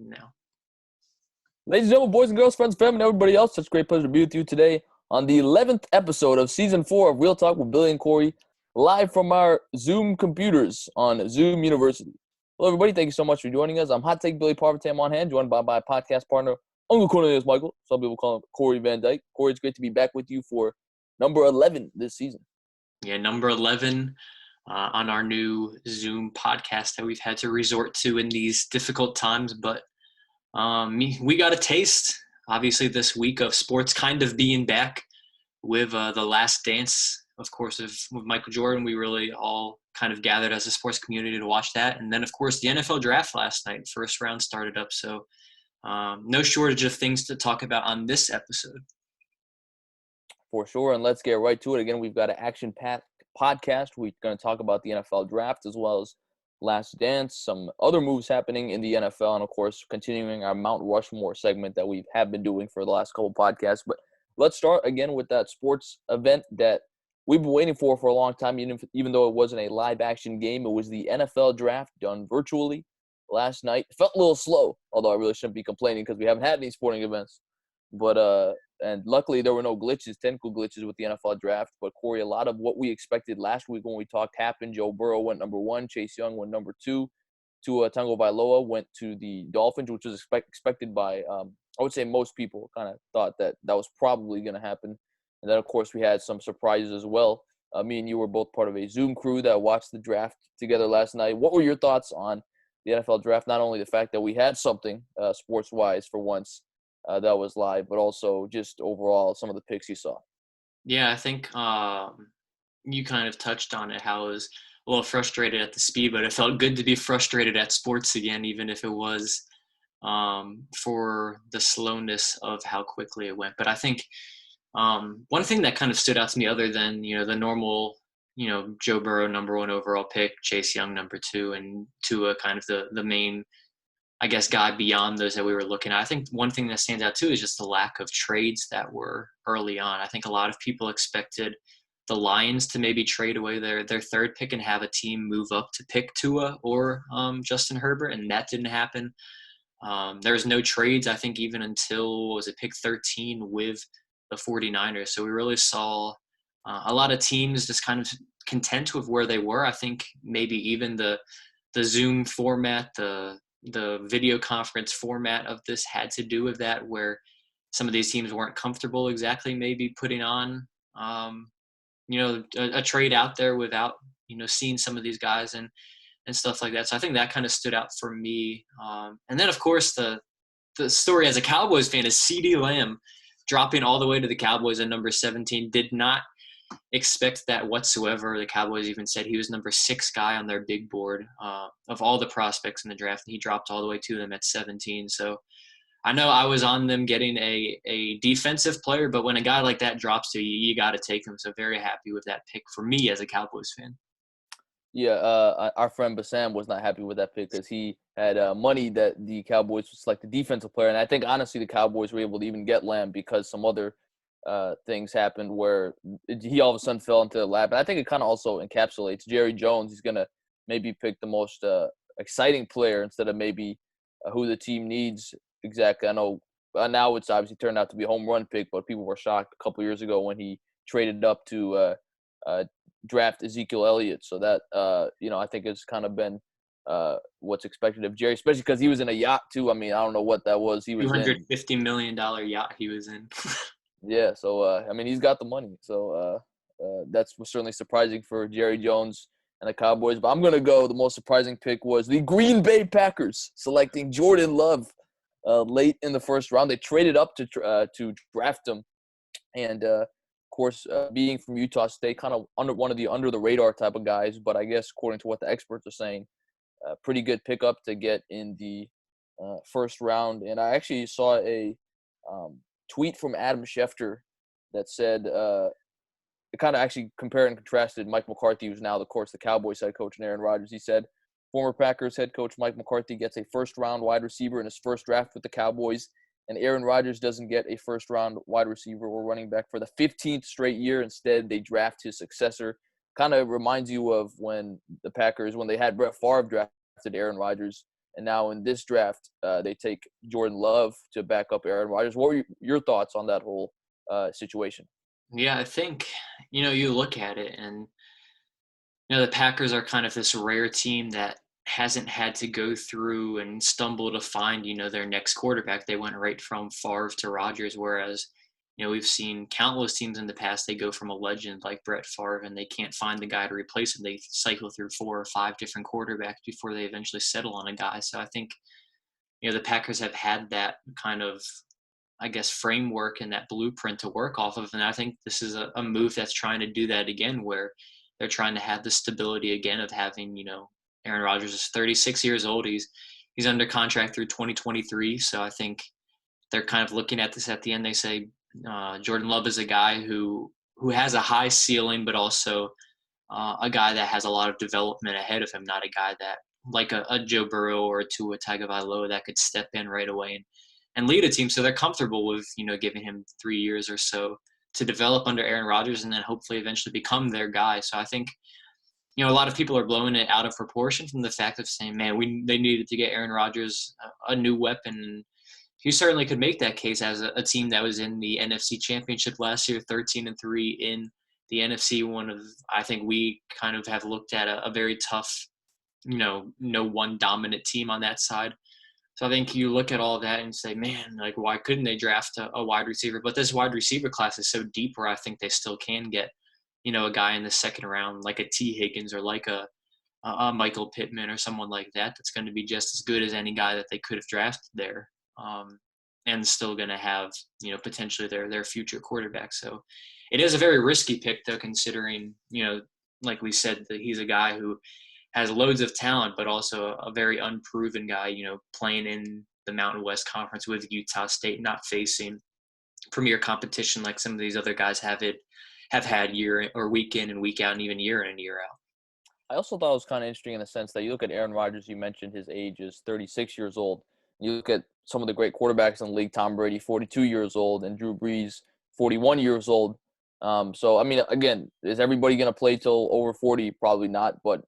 now. Ladies and gentlemen, boys and girls, friends, family, and everybody else, it's a great pleasure to be with you today on the 11th episode of Season 4 of Real Talk with Billy and Cory, live from our Zoom computers on Zoom University. Hello, everybody. Thank you so much for joining us. I'm Hot Take Billy Parvatam on hand, joined by my podcast partner, Uncle Cornelius Michael. Some people call him Corey Van Dyke. Corey, it's great to be back with you for number 11 this season. Yeah, number 11 on our new Zoom podcast that we've had to resort to in these difficult times, but we got a taste, obviously, this week of sports kind of being back with The Last Dance, of course, with Michael Jordan. We really all kind of gathered as a sports community to watch that. And then, of course, the NFL draft last night, first round started up. So no shortage of things to talk about on this episode. For sure, and let's get right to it. Again, we've got an action-packed podcast. We're going to talk about the NFL draft as well as Last Dance, some other moves happening in the NFL, and of course, continuing our Mount Rushmore segment that we have been doing for the last couple podcasts. But let's start again with that sports event that we've been waiting for a long time, even though it wasn't a live-action game. It was the NFL draft done virtually last night. It felt a little slow, although I really shouldn't be complaining because we haven't had any sporting events. But and luckily there were no technical glitches with the NFL draft. But Corey, a lot of what we expected last week when we talked happened. Joe Burrow went number 1, Chase Young went number 2, Tua Tagovailoa went to the Dolphins, which was expected by I would say most people kind of thought that was probably going to happen. And then of course we had some surprises as well. Me and you were both part of a Zoom crew that watched the draft together last night. What were your thoughts on the NFL draft? Not only the fact that we had something sports-wise for once that was live, but also just overall some of the picks you saw. Yeah, I think you kind of touched on it, how I was a little frustrated at the speed, but it felt good to be frustrated at sports again, even if it was for the slowness of how quickly it went. But I think one thing that kind of stood out to me, other than, the normal, Joe Burrow number 1 overall pick, Chase Young number 2, and Tua kind of the main, I guess, guy beyond those that we were looking at. I think one thing that stands out too is just the lack of trades that were early on. I think a lot of people expected the Lions to maybe trade away their third pick and have a team move up to pick Tua or Justin Herbert, and that didn't happen. There was no trades, I think, even until, pick 13 with the 49ers. So we really saw a lot of teams just kind of content with where they were. I think maybe even the Zoom format, the video conference format of this had to do with that, where some of these teams weren't comfortable exactly maybe putting on, a trade out there without, seeing some of these guys and stuff like that. So I think that kind of stood out for me. And then, of course, the story as a Cowboys fan is CeeDee Lamb dropping all the way to the Cowboys at number 17. Did not expect that whatsoever. The Cowboys even said he was number 6 guy on their big board of all the prospects in the draft, and he dropped all the way to them at 17. So I know I was on them getting a defensive player, but when a guy like that drops to you, you got to take him. So very happy with that pick for me as a Cowboys fan. Yeah, our friend Bassam was not happy with that pick because he had money that the Cowboys would select a defensive player. And I think, honestly, the Cowboys were able to even get Lamb because some other things happened where he all of a sudden fell into the lap. And I think it kind of also encapsulates Jerry Jones. He's going to maybe pick the most exciting player instead of maybe who the team needs exactly. I know now it's obviously turned out to be a home run pick, but people were shocked a couple years ago when he traded up to draft Ezekiel Elliott. So that, I think it's kind of been what's expected of Jerry, especially because he was in a yacht too. I mean, I don't know what that was. He was $250 million yacht he was in. Yeah, so, he's got the money. So that's certainly surprising for Jerry Jones and the Cowboys. But I'm going to go, the most surprising pick was the Green Bay Packers selecting Jordan Love late in the first round. They traded up to draft him. And, of course, being from Utah State, kind of one of the under-the-radar type of guys. But I guess according to what the experts are saying, pretty good pickup to get in the first round. And I actually saw a tweet from Adam Schefter that said it kind of actually compared and contrasted Mike McCarthy, who's now, of course, the Cowboys head coach, and Aaron Rodgers. He said, former Packers head coach Mike McCarthy gets a first-round wide receiver in his first draft with the Cowboys, and Aaron Rodgers doesn't get a first-round wide receiver or running back for the 15th straight year. Instead, they draft his successor. Kind of reminds you of when the Packers, when they had Brett Favre drafted Aaron Rodgers, And now in this draft, they take Jordan Love to back up Aaron Rodgers. What were your thoughts on that whole situation? Yeah, I think, you look at it and, the Packers are kind of this rare team that hasn't had to go through and stumble to find, their next quarterback. They went right from Favre to Rodgers, whereas, we've seen countless teams in the past, they go from a legend like Brett Favre and they can't find the guy to replace him. They cycle through 4 or 5 different quarterbacks before they eventually settle on a guy. So I think, the Packers have had that kind of, I guess, framework and that blueprint to work off of. And I think this is a move that's trying to do that again, where they're trying to have the stability again of having, Aaron Rodgers is 36 years old. He's under contract through 2023. So I think they're kind of looking at this at the end. They say Jordan Love is a guy who has a high ceiling, but also a guy that has a lot of development ahead of him, not a guy that like a Joe Burrow or a Tua Tagovailoa that could step in right away and lead a team. So they're comfortable with, giving him 3 years or so to develop under Aaron Rodgers and then hopefully eventually become their guy. So I think, a lot of people are blowing it out of proportion from the fact of saying, man, they needed to get Aaron Rodgers a new weapon. He certainly could make that case as a team that was in the NFC Championship last year, 13-3 in the NFC. I think we kind of have looked at a very tough, no one dominant team on that side. So I think you look at all of that and say, man, like, why couldn't they draft a wide receiver? But this wide receiver class is so deep where I think they still can get, a guy in the second round, like a T. Higgins or like a Michael Pittman or someone like that that's going to be just as good as any guy that they could have drafted there, and still going to have, potentially their future quarterback. So it is a very risky pick, though, considering, like we said, that he's a guy who has loads of talent, but also a very unproven guy, playing in the Mountain West Conference with Utah State, not facing premier competition like some of these other guys have had year or week in and week out and even year in and year out. I also thought it was kind of interesting in the sense that you look at Aaron Rodgers, you mentioned his age is 36 years old. You look at some of the great quarterbacks in the league, Tom Brady, 42 years old, and Drew Brees, 41 years old. So, I mean, again, is everybody going to play till over 40? Probably not, but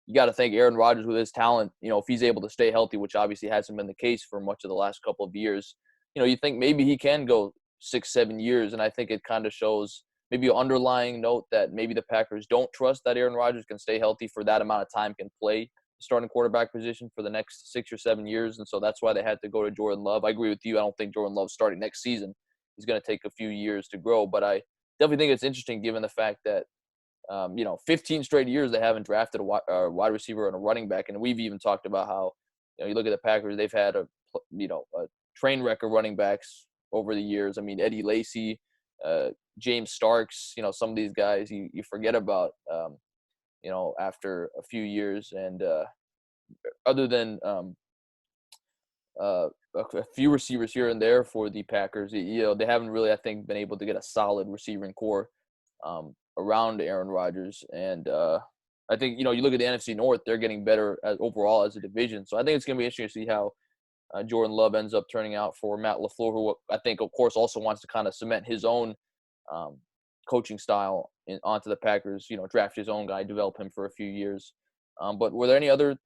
you got to think Aaron Rodgers with his talent, if he's able to stay healthy, which obviously hasn't been the case for much of the last couple of years, you think maybe he can go 6-7 years. And I think it kind of shows maybe an underlying note that maybe the Packers don't trust that Aaron Rodgers can stay healthy for that amount of time, can play the starting quarterback position for the next 6 or 7 years. And so that's why they had to go to Jordan Love. I agree with you. I don't think Jordan Love starting next season. He's going to take a few years to grow. But I definitely think it's interesting given the fact that 15 straight years they haven't drafted a wide receiver and a running back. And we've even talked about how, you look at the Packers, they've had a train wreck of running backs over the years. I mean, Eddie Lacy, James Starks, some of these guys you forget about, after a few years. And other than a few receivers here and there for the Packers, they haven't really, I think, been able to get a solid receiving core around Aaron Rodgers. And I think, you look at the NFC North, they're getting better overall as a division. So I think it's going to be interesting to see how Jordan Love ends up turning out for Matt LaFleur, who I think, of course, also wants to kind of cement his own coaching style onto the Packers, draft his own guy, develop him for a few years. But were there any other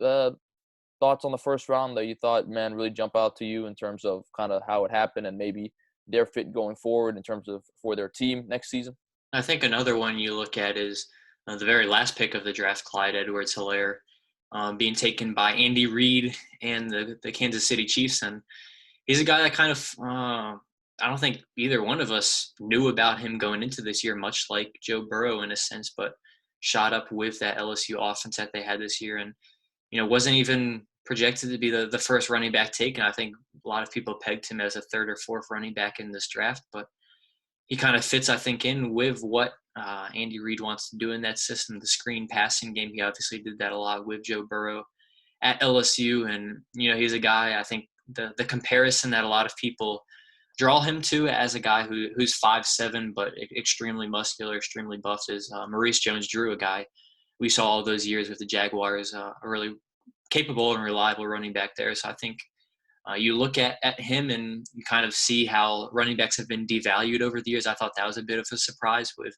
thoughts on the first round that you thought, man, really jump out to you in terms of kind of how it happened and maybe their fit going forward in terms of for their team next season? I think another one you look at is the very last pick of the draft, Clyde Edwards-Helaire, being taken by Andy Reid and the Kansas City Chiefs. And he's a guy that kind of I don't think either one of us knew about him going into this year, much like Joe Burrow in a sense, but shot up with that LSU offense that they had this year and, wasn't even projected to be the first running back taken. I think a lot of people pegged him as a third or fourth running back in this draft, but he kind of fits, I think, in with what Andy Reid wants to do in that system, the screen passing game. He obviously did that a lot with Joe Burrow at LSU. And, he's a guy, I think the comparison that a lot of people draw him to as a guy who's 5'7", but extremely muscular, extremely buffed is Maurice Jones-Drew, a guy we saw all those years with the Jaguars, a really capable and reliable running back there. So I think you look at him and you kind of see how running backs have been devalued over the years. I thought that was a bit of a surprise with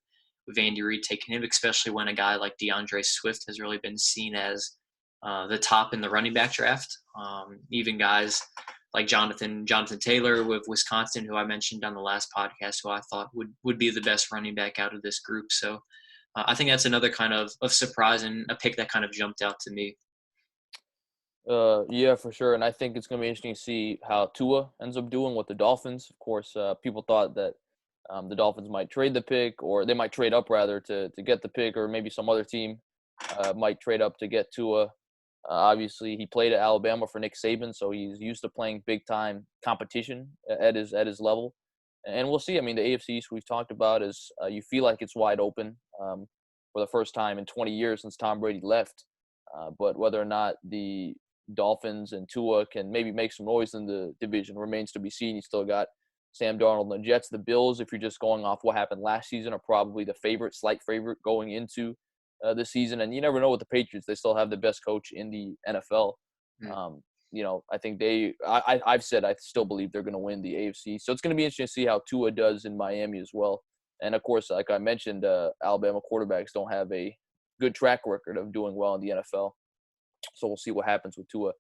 Andy Reid taking him, especially when a guy like DeAndre Swift has really been seen as the top in the running back draft. Even guys like Jonathan Taylor with Wisconsin, who I mentioned on the last podcast, who I thought would be the best running back out of this group. So I think that's another kind of surprise and a pick that kind of jumped out to me. Yeah, for sure. And I think it's going to be interesting to see how Tua ends up doing with the Dolphins. Of course, people thought that the Dolphins might trade the pick, or they might trade up rather to get the pick, or maybe some other team might trade up to get Tua. Obviously, he played at Alabama for Nick Saban, so he's used to playing big time competition at his level. And we'll see. I mean, the AFC East we've talked about is you feel like it's wide open for the first time in 20 years since Tom Brady left. But whether or not the Dolphins and Tua can maybe make some noise in the division remains to be seen. You still got Sam Darnold and the Jets. The Bills, if you're just going off what happened last season, are probably the slight favorite going into this season. And you never know with the Patriots. They still have the best coach in the NFL. Mm. I think I've said I still believe they're going to win the AFC. So it's going to be interesting to see how Tua does in Miami as well. And, of course, like I mentioned, Alabama quarterbacks don't have a good track record of doing well in the NFL. So we'll see what happens with Tua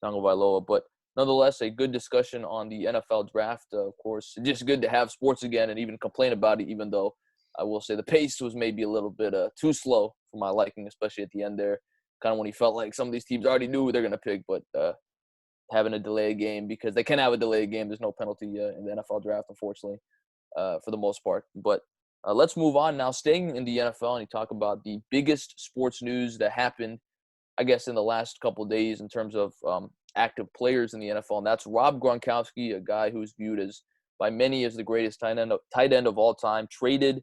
Tagovailoa. But nonetheless, a good discussion on the NFL draft. Of course, just good to have sports again and even complain about it, even though I will say the pace was maybe a little bit too slow for my liking, especially at the end there. Kind of when he felt like some of these teams already knew who they're going to pick, but having a delay game because they can have a delay game. There's no penalty in the NFL draft, unfortunately, for the most part. But let's move on now. Staying in the NFL, and you talk about the biggest sports news that happened, I guess, in the last couple of days in terms of active players in the NFL, and that's Rob Gronkowski, a guy who's viewed as by many as the greatest tight end of all time, traded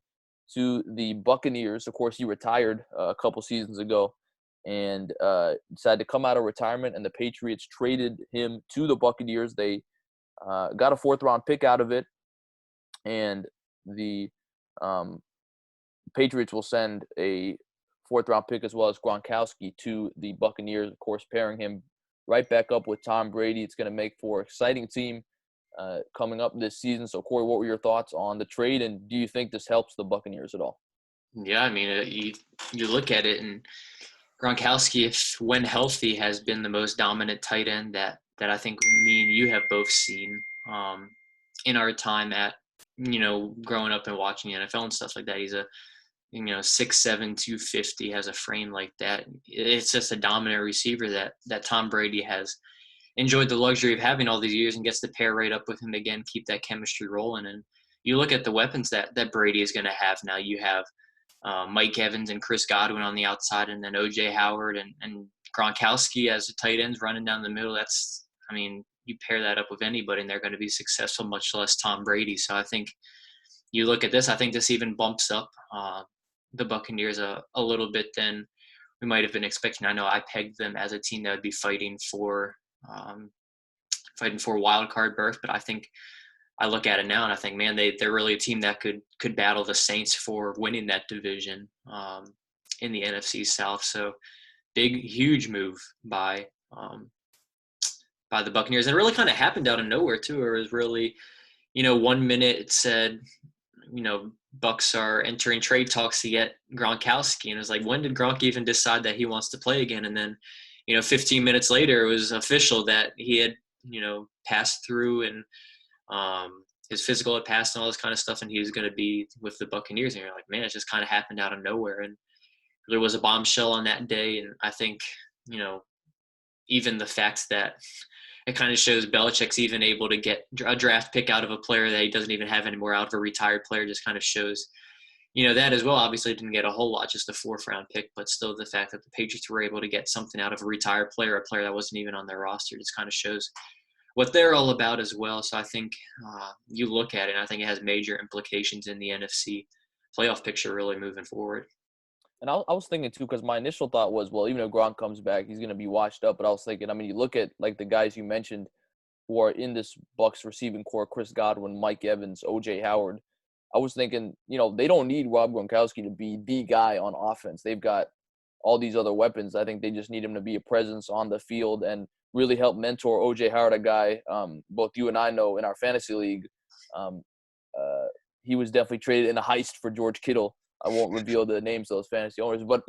to the Buccaneers. Of course, he retired a couple seasons ago and decided to come out of retirement, and the Patriots traded him to the Buccaneers. They got a fourth-round pick out of it, and the Patriots will send a fourth-round pick as well as Gronkowski to the Buccaneers, of course, pairing him right back up with Tom Brady. It's going to make for an exciting team coming up this season. So, Corey, what were your thoughts on the trade, and do you think this helps the Buccaneers at all? Yeah, I mean, you look at it, and Gronkowski, if when healthy, has been the most dominant tight end that I think me and you have both seen in our time at growing up and watching the NFL and stuff like that. He's a 6'7", 250, has a frame like that. It's just a dominant receiver that Tom Brady has enjoyed the luxury of having all these years and gets to pair right up with him again, keep that chemistry rolling. And you look at the weapons that Brady is going to have now. You have Mike Evans and Chris Godwin on the outside, and then O.J. Howard and Gronkowski as the tight ends running down the middle. You pair that up with anybody, and they're going to be successful, much less Tom Brady. So I think you look at this, I think this even bumps up the Buccaneers a little bit than we might have been expecting. I know I pegged them as a team that would be fighting for wild card berth, but I think I look at it now and I think, man, they're really a team that could battle the Saints for winning that division in the NFC South. So big, huge move by the Buccaneers. And it really kind of happened out of nowhere too. It was really, 1 minute it said, Bucks are entering trade talks to get Gronkowski. And it was like, when did Gronk even decide that he wants to play again? And then, 15 minutes later, it was official that he had, passed through and his physical had passed and all this kind of stuff, and he was going to be with the Buccaneers. And you're like, man, it just kind of happened out of nowhere. And there was a bombshell on that day. And I think, even the fact that it kind of shows Belichick's even able to get a draft pick out of a player that he doesn't even have anymore, out of a retired player, just kind of shows, that as well. Obviously didn't get a whole lot, just a fourth-round pick, but still the fact that the Patriots were able to get something out of a retired player, a player that wasn't even on their roster, just kind of shows what they're all about as well. So I think you look at it, and I think it has major implications in the NFC playoff picture really moving forward. And I was thinking, too, because my initial thought was, well, even if Gronk comes back, he's going to be washed up. But I was thinking, you look at, like, the guys you mentioned who are in this Bucs receiving core, Chris Godwin, Mike Evans, O.J. Howard. I was thinking, they don't need Rob Gronkowski to be the guy on offense. They've got all these other weapons. I think they just need him to be a presence on the field and really help mentor O.J. Howard, a guy both you and I know in our fantasy league. He was definitely traded in a heist for George Kittle. I won't reveal the names of those fantasy owners, but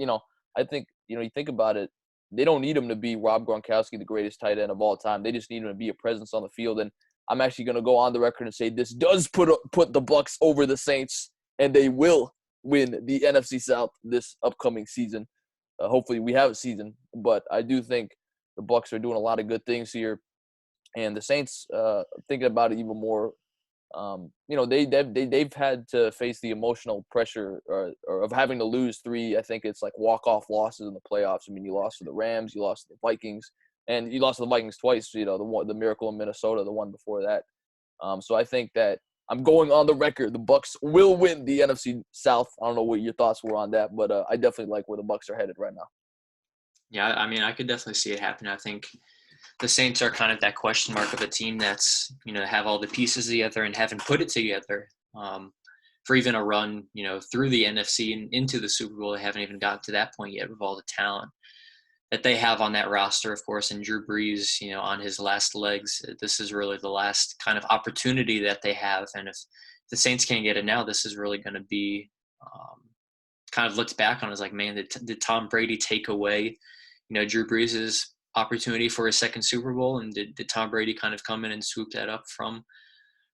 I think you think about it. they don't need him to be Rob Gronkowski, the greatest tight end of all time. They just need him to be a presence on the field. And I'm actually going to go on the record and say this does put the Bucs over the Saints, and they will win the NFC South this upcoming season. Hopefully we have a season, but I do think the Bucs are doing a lot of good things here. And the Saints, thinking about it even more, they've had to face the emotional pressure or of having to lose three. I think it's like walk-off losses in the playoffs. I mean, you lost to the Rams, you lost to the Vikings, and you lost to the Vikings twice. The miracle in Minnesota, the one before that. So I think that I'm going on the record. The Bucs will win the NFC South. I don't know what your thoughts were on that, but I definitely like where the Bucs are headed right now. Yeah, I mean, I could definitely see it happen. I think the Saints are kind of that question mark of a team that's, have all the pieces together and haven't put it together for even a run, through the NFC and into the Super Bowl. They haven't even gotten to that point yet with all the talent that they have on that roster, of course, and Drew Brees, on his last legs. This is really the last kind of opportunity that they have. And if the Saints can't get it now, this is really going to be kind of looked back on as like, man, did Tom Brady take away, Drew Brees' opportunity for a second Super Bowl, and did Tom Brady kind of come in and swoop that up from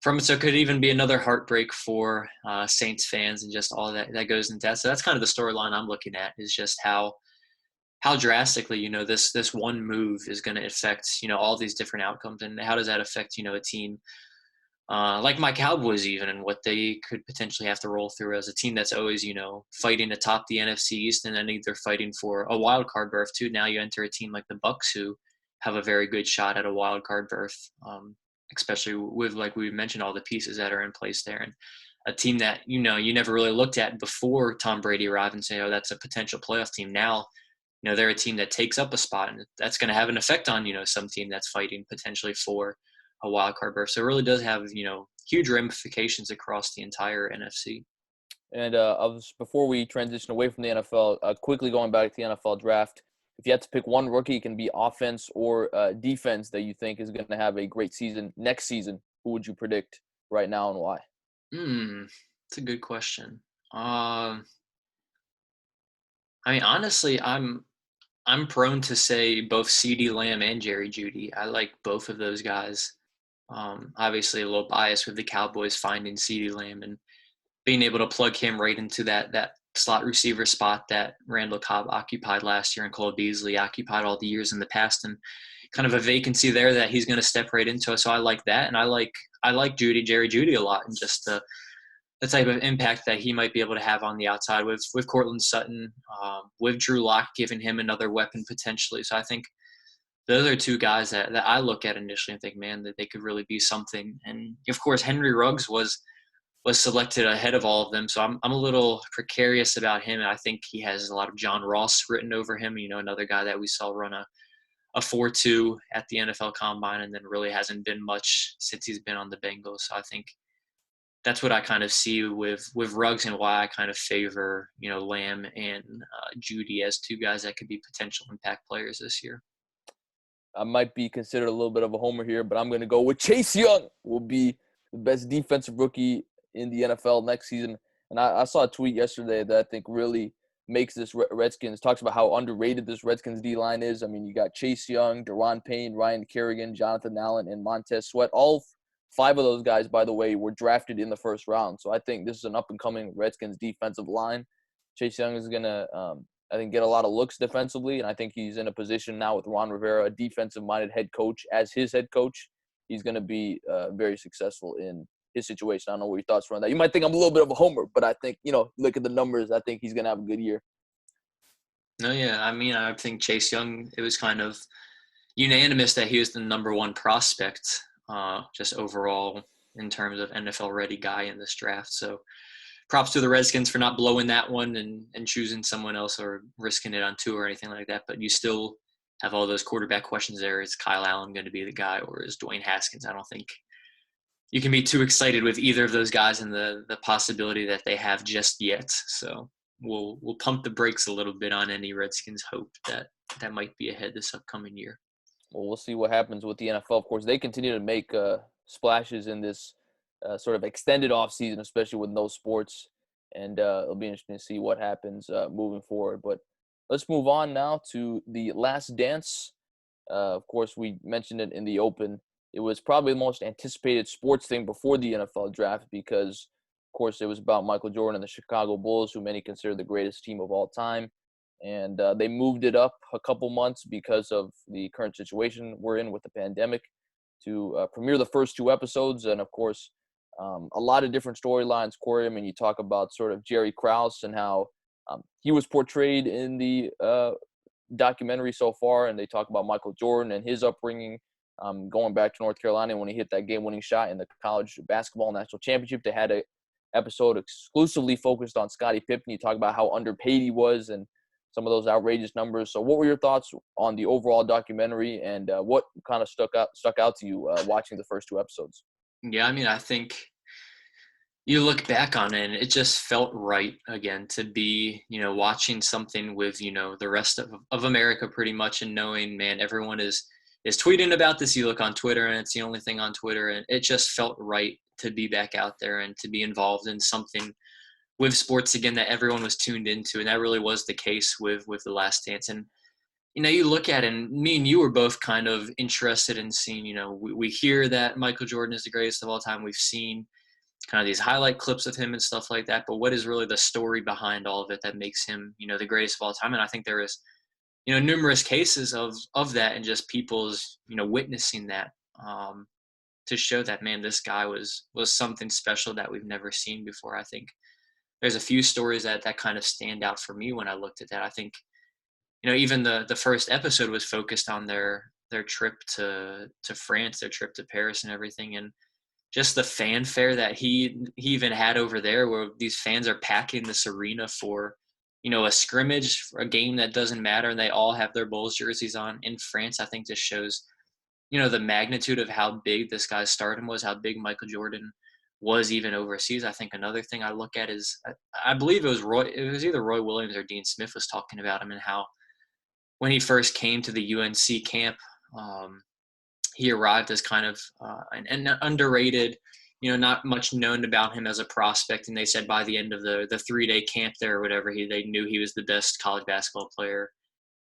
it? So it could even be another heartbreak for Saints fans and just all that goes into that. So that's kind of the storyline I'm looking at, is just how drastically, this one move is going to affect, all these different outcomes, and how does that affect, a team like my Cowboys even, and what they could potentially have to roll through as a team that's always, fighting atop the NFC East, and then either fighting for a wild card berth too. Now you enter a team like the Bucs, who have a very good shot at a wild card berth, especially with, like we mentioned, all the pieces that are in place there, and a team that, you never really looked at before Tom Brady arrived and say, oh, that's a potential playoff team. Now, they're a team that takes up a spot, and that's going to have an effect on, some team that's fighting potentially for a wild card berth. So it really does have, huge ramifications across the entire NFC. And before we transition away from the NFL, quickly going back to the NFL draft, if you had to pick one rookie, it can be offense or defense, that you think is going to have a great season next season, who would you predict right now and why? That's a good question. I mean, honestly, I'm prone to say both CeeDee Lamb and Jerry Jeudy. I like both of those guys. Obviously, a little biased with the Cowboys finding CeeDee Lamb and being able to plug him right into that slot receiver spot that Randall Cobb occupied last year and Cole Beasley occupied all the years in the past, and kind of a vacancy there that he's going to step right into. So I like that, and I like Jerry Jeudy a lot, and just the type of impact that he might be able to have on the outside with Courtland Sutton, with Drew Lock giving him another weapon potentially. So I think those are two guys that I look at initially and think, man, that they could really be something. And of course, Henry Ruggs was selected ahead of all of them. So I'm a little precarious about him. And I think he has a lot of John Ross written over him, another guy that we saw run a 4.2 at the NFL Combine, and then really hasn't been much since he's been on the Bengals. So I think that's what I kind of see with Ruggs, and why I kind of favor, Lamb and Jeudy as two guys that could be potential impact players this year. I might be considered a little bit of a homer here, but I'm going to go with Chase Young will be the best defensive rookie in the NFL next season. And I saw a tweet yesterday that I think really makes this Redskins, talks about how underrated this Redskins D-line is. I mean, you got Chase Young, Deron Payne, Ryan Kerrigan, Jonathan Allen, and Montez Sweat. All five of those guys, by the way, were drafted in the first round. So I think this is an up-and-coming Redskins defensive line. Chase Young is going to, I think, get a lot of looks defensively, and I think he's in a position now with Ron Rivera, a defensive-minded head coach, as his head coach. He's going to be very successful in his situation. I don't know what your thoughts are on that. You might think I'm a little bit of a homer, but I think, look at the numbers. I think he's going to have a good year. No, yeah. I mean, I think Chase Young, it was kind of unanimous that he was the number one prospect, just overall in terms of NFL-ready guy in this draft. So props to the Redskins for not blowing that one and choosing someone else or risking it on two or anything like that. But you still have all those quarterback questions there. Is Kyle Allen going to be the guy, or is Dwayne Haskins? I don't think you can be too excited with either of those guys and the possibility that they have just yet. So we'll pump the brakes a little bit on any Redskins hope that might be ahead this upcoming year. Well, we'll see what happens with the NFL. Of course, they continue to make splashes in this sort of extended offseason, especially with no sports. And it'll be interesting to see what happens moving forward. But let's move on now to The Last Dance. Of course, we mentioned it in the open. It was probably the most anticipated sports thing before the NFL draft because, of course, it was about Michael Jordan and the Chicago Bulls, who many consider the greatest team of all time. And they moved it up a couple months because of the current situation we're in with the pandemic to premiere the first two episodes. And, of course, a lot of different storylines, Corey. I mean, you talk about sort of Jerry Krause and how he was portrayed in the documentary so far, and they talk about Michael Jordan and his upbringing, going back to North Carolina when he hit that game-winning shot in the college basketball national championship. They had an episode exclusively focused on Scottie Pippen. You talk about how underpaid he was and some of those outrageous numbers. So what were your thoughts on the overall documentary, and what kind of stuck out to you watching the first two episodes? Yeah, I mean, I think you look back on it and it just felt right again to be, watching something with, the rest of America pretty much, and knowing, man, everyone is tweeting about this. You look on Twitter and it's the only thing on Twitter, and it just felt right to be back out there and to be involved in something with sports again that everyone was tuned into. And that really was the case with The Last Dance. And, you look at it, and me and you were both kind of interested in seeing, we hear that Michael Jordan is the greatest of all time. We've seen kind of these highlight clips of him and stuff like that. But what is really the story behind all of it that makes him, the greatest of all time? And I think there is, numerous cases of that, and just people's, witnessing that, to show that, man, this guy was something special that we've never seen before. I think there's a few stories that kind of stand out for me when I looked at that. I think, even the first episode was focused on their trip to France, their trip to Paris and everything. And just the fanfare that he even had over there, where these fans are packing this arena for, a scrimmage, for a game that doesn't matter, and they all have their Bulls jerseys on in France. I think just shows, the magnitude of how big this guy's stardom was, how big Michael Jordan was even overseas. I think another thing I look at is, I believe it was either Roy Williams or Dean Smith was talking about him, and how when he first came to the UNC camp, he arrived as kind of an underrated, not much known about him as a prospect. And they said by the end of the 3-day camp there or whatever, they knew he was the best college basketball player,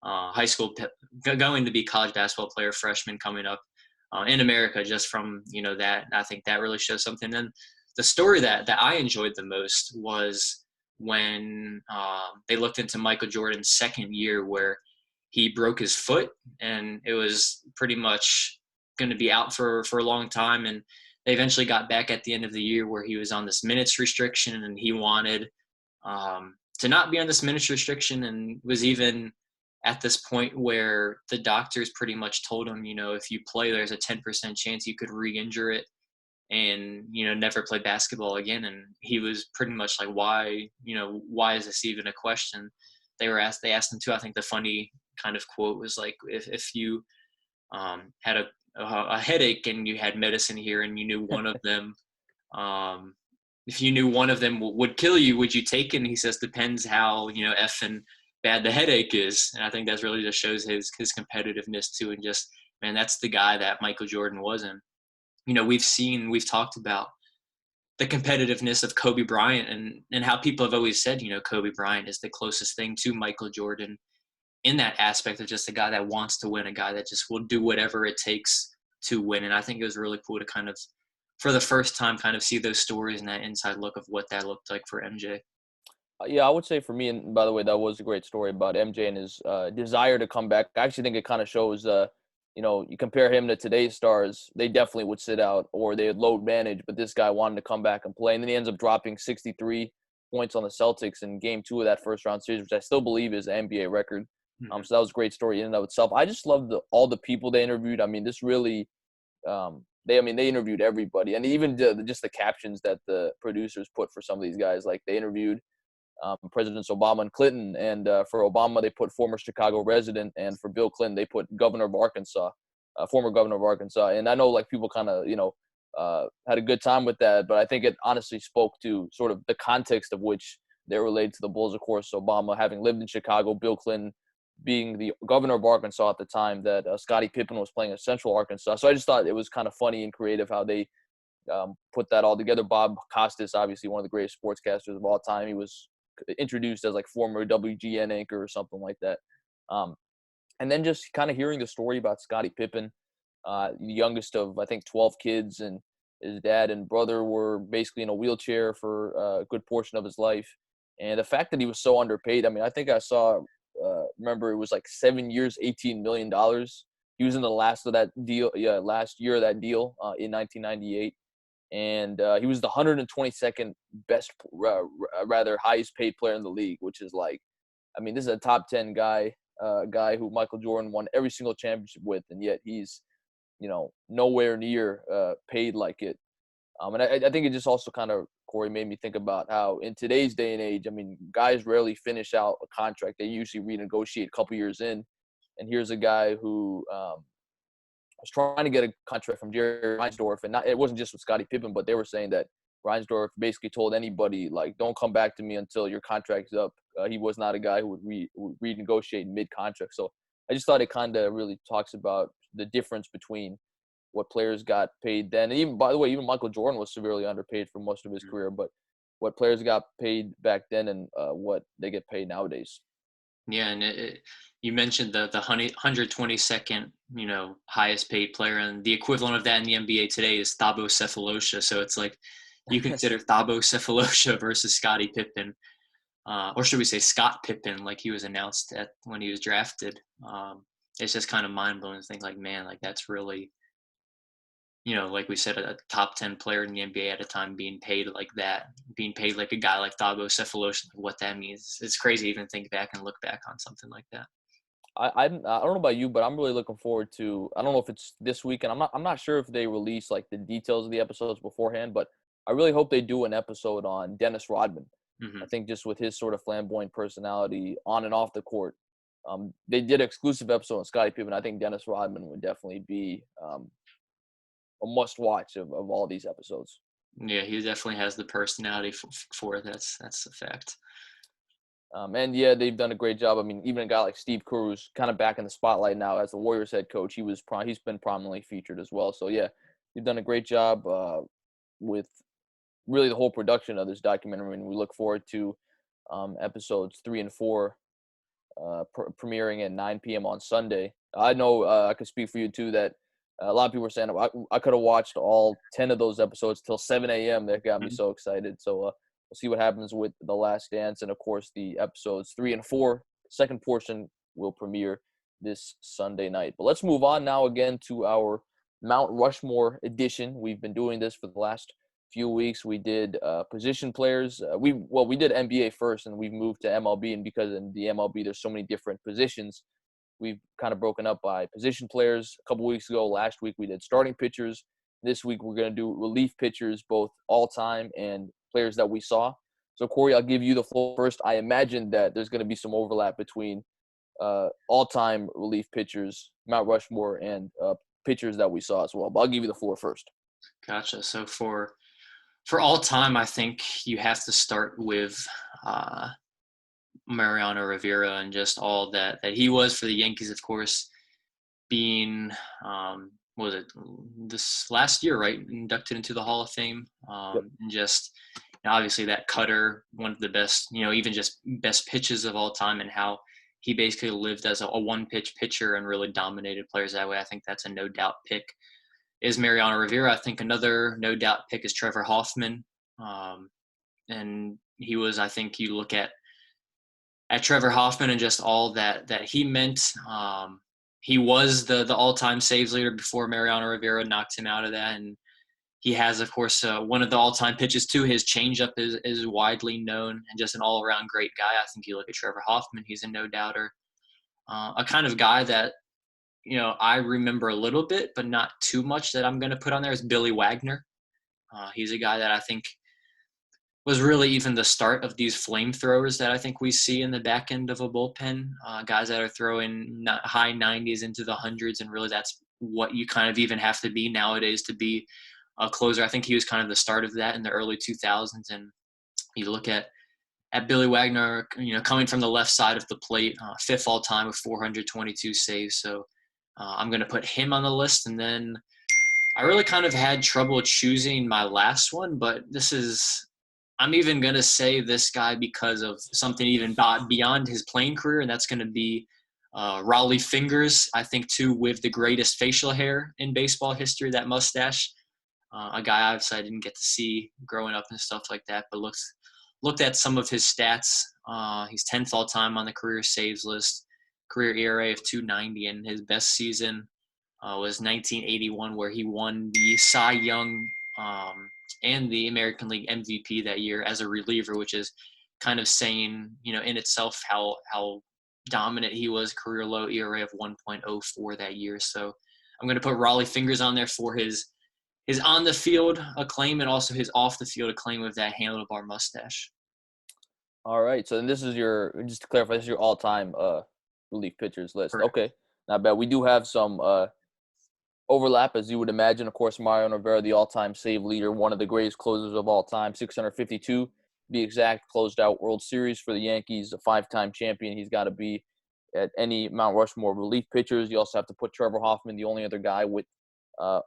going to be college basketball player, freshman coming up in America, just from, that. I think that really shows something. And the story that I enjoyed the most was when they looked into Michael Jordan's second year, where he broke his foot, and it was pretty much going to be out for a long time. And they eventually got back at the end of the year, where he was on this minutes restriction, and he wanted to not be on this minutes restriction, and was even at this point where the doctors pretty much told him, if you play, there's a 10% chance you could re-injure it and, never play basketball again. And he was pretty much like, why is this even a question? They asked him too. I think the funny kind of quote was like, if you had a headache and you had medicine here, and you knew one of them, if you knew one of them would kill you, would you take it? And he says, depends how, effing bad the headache is. And I think that's really just shows his competitiveness too. And just, man, that's the guy that Michael Jordan was. And, we've talked about the competitiveness of Kobe Bryant, and how people have always said, Kobe Bryant is the closest thing to Michael Jordan in that aspect of just a guy that wants to win, a guy that just will do whatever it takes to win. And I think it was really cool to kind of, for the first time, kind of see those stories and that inside look of what that looked like for MJ. Yeah, I would say for me, and by the way, that was a great story about MJ and his desire to come back. I actually think it kind of shows, you compare him to today's stars, they definitely would sit out or they would load manage, but this guy wanted to come back and play. And then he ends up dropping 63 points on the Celtics in game 2 of that first round series, which I still believe is an NBA record. Mm-hmm. So that was a great story in and of itself. I just love all the people they interviewed. I mean, this really, they interviewed everybody, and even just the captions that the producers put for some of these guys. Like they interviewed Presidents Obama and Clinton, and for Obama they put former Chicago resident, and for Bill Clinton they put governor of Arkansas, former governor of Arkansas. And I know like people kind of had a good time with that, but I think it honestly spoke to sort of the context of which they're related to the Bulls. Of course, Obama having lived in Chicago, Bill Clinton being the governor of Arkansas at the time that Scottie Pippen was playing at Central Arkansas. So I just thought it was kind of funny and creative how they put that all together. Bob Costas, obviously one of the greatest sportscasters of all time. He was introduced as like former WGN anchor or something like that. And then just kind of hearing the story about Scottie Pippen, the youngest of, I think, 12 kids, and his dad and brother were basically in a wheelchair for a good portion of his life. And the fact that he was so underpaid, I mean, I think I saw, remember, it was like 7 years, $18 million. He was in the last of that deal, last year of that deal in 1998. And he was the 122nd best, rather highest paid player in the league, which is like, I mean, this is a top 10 guy who Michael Jordan won every single championship with, and yet he's, nowhere near paid like it. And I think it just also kind of, Corey, made me think about how in today's day and age, I mean, guys rarely finish out a contract. They usually renegotiate a couple years in. And here's a guy who was trying to get a contract from Jerry Reinsdorf, and it wasn't just with Scottie Pippen, but they were saying that Reinsdorf basically told anybody, like, don't come back to me until your contract's up. He was not a guy who would renegotiate mid-contract. So I just thought it kind of really talks about the difference between what players got paid then. And even, by the way, even Michael Jordan was severely underpaid for most of his career, but what players got paid back then and what they get paid nowadays. Yeah, and you mentioned the 122nd, highest paid player, and the equivalent of that in the NBA today is Thabo Sefolosha. So it's like you consider Thabo Sefolosha versus Scottie Pippen, or should we say Scott Pippen, like he was announced when he was drafted. It's just kind of mind blowing to think, like, man, like that's really, like we said, a top 10 player in the NBA at a time being paid like that, being paid like a guy like Thabo Sefolosha, what that means. It's crazy to even think back and look back on something like that. I don't know about you, but I'm really looking forward to, I don't know if it's this weekend. I'm not sure if they release like the details of the episodes beforehand, but I really hope they do an episode on Dennis Rodman. Mm-hmm. I think just with his sort of flamboyant personality on and off the court, they did an exclusive episode on Scottie Pippen. I think Dennis Rodman would definitely be a must watch of all these episodes. Yeah, he definitely has the personality for it. That's a fact. And yeah, they've done a great job. I mean, even a guy like Steve Kerr, who's kind of back in the spotlight now as the Warriors head coach, he's been prominently featured as well. So yeah, they've done a great job with really the whole production of this documentary, and we look forward to episodes 3 and 4 premiering at 9 p.m. on Sunday. I know I could speak for you too that a lot of people were saying I could have watched all 10 of those episodes till 7 a.m. That got me so excited. So we'll see what happens with The Last Dance, and of course the episodes 3 and 4. Second portion will premiere this Sunday night. But let's move on now again to our Mount Rushmore edition. We've been doing this for the last few weeks. We did position players. We did NBA first, and we've moved to MLB. And because in the MLB there's so many different positions, we've kind of broken up by position players. A couple weeks ago, last week, we did starting pitchers. This week we're going to do relief pitchers, both all-time and players that we saw. So Corey, I'll give you the floor first. I imagine that there's going to be some overlap between all-time relief pitchers, Mount Rushmore, and pitchers that we saw as well. But I'll give you the floor first. Gotcha. So for all time, I think you have to start with Mariano Rivera and just all that he was for the Yankees, of course, being was it this last year, right? Inducted into the Hall of Fame. Yep. And just obviously that cutter, one of the best, even just best pitches of all time, and how he basically lived as a one-pitch pitcher and really dominated players that way. I think that's a no-doubt pick is Mariano Rivera. I think another no-doubt pick is Trevor Hoffman. And he was, I think you look at Trevor Hoffman and just all that he meant. He was the all-time saves leader before Mariano Rivera knocked him out of that. And he has, of course, one of the all-time pitches too. His changeup is widely known, and just an all-around great guy. I think you look at Trevor Hoffman, he's a no-doubter. A kind of guy that, I remember a little bit, but not too much that I'm going to put on there is Billy Wagner. He's a guy that I think was really even the start of these flamethrowers that I think we see in the back end of a bullpen. Guys that are throwing high 90s into the hundreds, and really that's what you kind of even have to be nowadays to be a closer. I think he was kind of the start of that in the early 2000s. And you look at Billy Wagner, coming from the left side of the plate, fifth all time with 422 saves. So I'm going to put him on the list. And then I really kind of had trouble choosing my last one, but I'm even going to say this guy because of something even beyond his playing career, and that's going to be Raleigh Fingers, I think, too, with the greatest facial hair in baseball history, that mustache. A guy obviously I didn't get to see growing up and stuff like that, but looked at some of his stats. He's 10th all time on the career saves list, career ERA of 2.90, and his best season was 1981, where he won the Cy Young and the American League MVP that year as a reliever, which is kind of saying, in itself how dominant he was. Career low ERA of 1.04 that year. So I'm going to put Raleigh Fingers on there for his on the field acclaim and also his off the field acclaim with that handlebar mustache. All right. So then this is just to clarify, this is your all-time relief pitchers list. Correct. Okay. Not bad. We do have some overlap, as you would imagine. Of course, Mariano Rivera, the all-time save leader, one of the greatest closers of all time, 652 to be exact, closed out World Series for the Yankees, a 5-time champion. He's got to be at any Mount Rushmore relief pitchers. You also have to put Trevor Hoffman, the only other guy with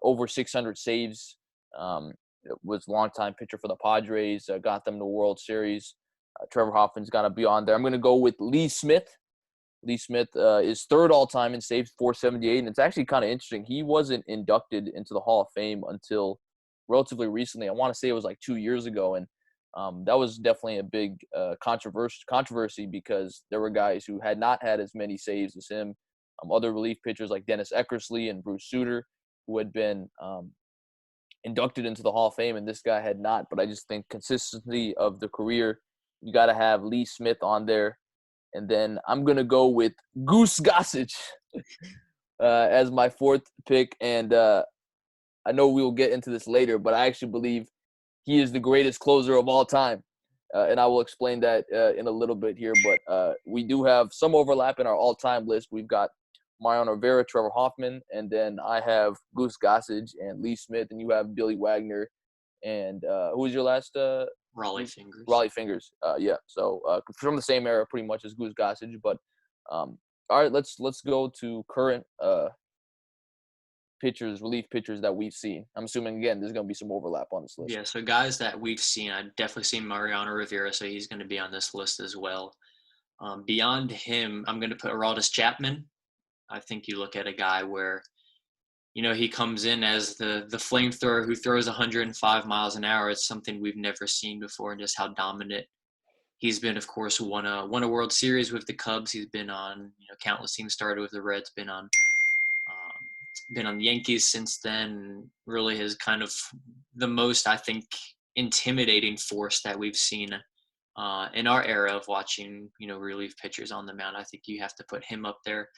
over 600 saves. Was longtime pitcher for the Padres, got them to World Series. Trevor Hoffman's got to be on there. I'm going to go with Lee Smith. Lee Smith is third all-time in saves, 478, and it's actually kind of interesting. He wasn't inducted into the Hall of Fame until relatively recently. I want to say it was like 2 years ago, and that was definitely a big controversy because there were guys who had not had as many saves as him. Other relief pitchers like Dennis Eckersley and Bruce Sutter, who had been inducted into the Hall of Fame, and this guy had not. But I just think consistency of the career, you got to have Lee Smith on there. And then I'm going to go with Goose Gossage as my fourth pick. And I know we will get into this later, but I actually believe he is the greatest closer of all time. And I will explain that in a little bit here. But we do have some overlap in our all-time list. We've got Mariano Rivera, Trevor Hoffman, and then I have Goose Gossage and Lee Smith, and you have Billy Wagner. And who was your last Raleigh Fingers. Raleigh Fingers. Yeah. So from the same era pretty much as Goose Gossage. But all right, let's go to current pitchers, relief pitchers that we've seen. I'm assuming, again, there's going to be some overlap on this list. Yeah, so guys that we've seen, I've definitely seen Mariano Rivera, so he's going to be on this list as well. Beyond him, I'm going to put Aroldis Chapman. I think you look at a guy where, he comes in as the flamethrower who throws 105 miles an hour. It's something we've never seen before, and just how dominant he's been. Of course, won a World Series with the Cubs. He's been on countless teams. Started with the Reds, been on the Yankees since then. Really has kind of the most, I think, intimidating force that we've seen in our era of watching relief pitchers on the mound. I think you have to put him up there.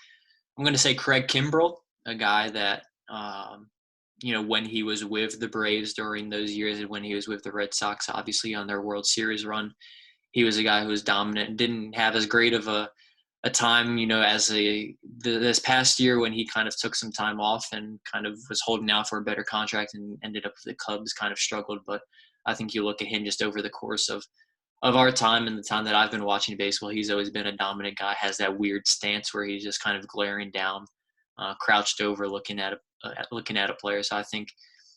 I'm going to say Craig Kimbrell, a guy that when he was with the Braves during those years and when he was with the Red Sox, obviously on their World Series run, he was a guy who was dominant and didn't have as great of a time, as this past year when he kind of took some time off and kind of was holding out for a better contract and ended up with the Cubs, kind of struggled. But I think you look at him just over the course of our time and the time that I've been watching baseball, he's always been a dominant guy, has that weird stance where he's just kind of glaring down, crouched over, looking at a player. So I think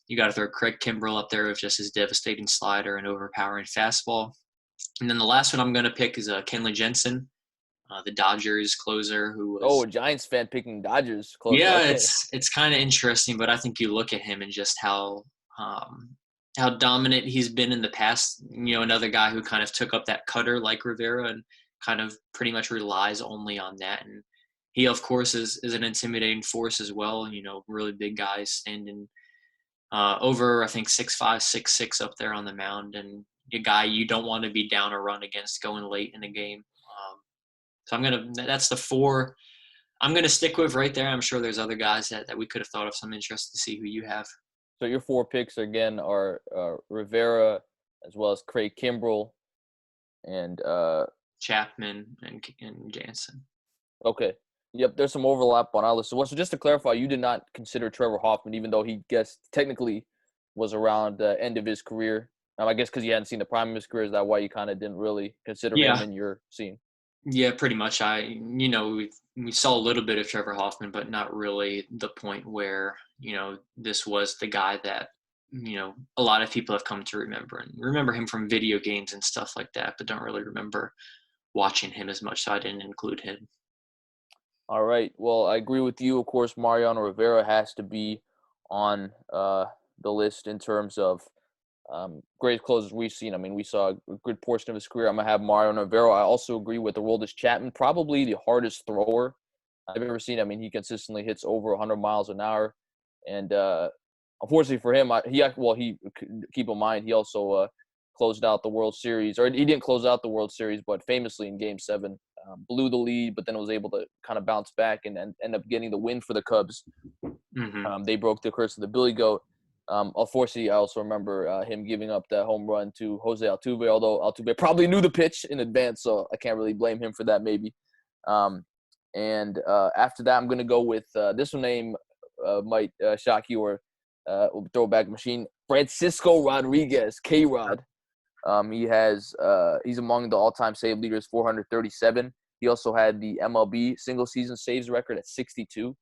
you got to throw Craig Kimbrell up there with just his devastating slider and overpowering fastball. And then the last one I'm going to pick is Kenley Jensen, the Dodgers closer who was. A Giants fan picking Dodgers closer. Yeah, okay. It's kind of interesting, but I think you look at him and just how dominant he's been in the past. Another guy who kind of took up that cutter like Rivera and kind of pretty much relies only on that. And he, of course, is an intimidating force as well. Really big guys standing over, I think, 6'5", 6'6" up there on the mound, and a guy you don't want to be down a run against going late in the game. So that's the four I'm going to stick with right there. I'm sure there's other guys that we could have thought of some interest to see who you have. So your four picks, again, are Rivera as well as Craig Kimbrell and Chapman and Jansen. Okay. Yep, there's some overlap on our list. So just to clarify, you did not consider Trevor Hoffman, even though he technically was around the end of his career. I guess because you hadn't seen the prime of his career, is that why you kind of didn't really consider him in your scene? Yeah, pretty much. We saw a little bit of Trevor Hoffman, but not really the point where, this was the guy that a lot of people have come to remember him from video games and stuff like that, but don't really remember watching him as much, so I didn't include him. All right. Well, I agree with you. Of course, Mariano Rivera has to be on the list in terms of great closers we've seen. I mean, we saw a good portion of his career. I'm going to have Mariano Rivera. I also agree with Aroldis Chapman, probably the hardest thrower I've ever seen. I mean, he consistently hits over 100 miles an hour. And unfortunately for him, keep in mind, he also closed out the World Series. Or he didn't close out the World Series, but famously in Game 7, blew the lead, but then was able to kind of bounce back and end up getting the win for the Cubs. Mm-hmm. They broke the curse of the Billy Goat. Unfortunately, I also remember him giving up that home run to Jose Altuve, although Altuve probably knew the pitch in advance, so I can't really blame him for that maybe. And after that, I'm going to go with this name might shock you or throwback machine, Francisco Rodriguez, K-Rod. He's among the all-time save leaders, 437. He also had the MLB single-season saves record at 62.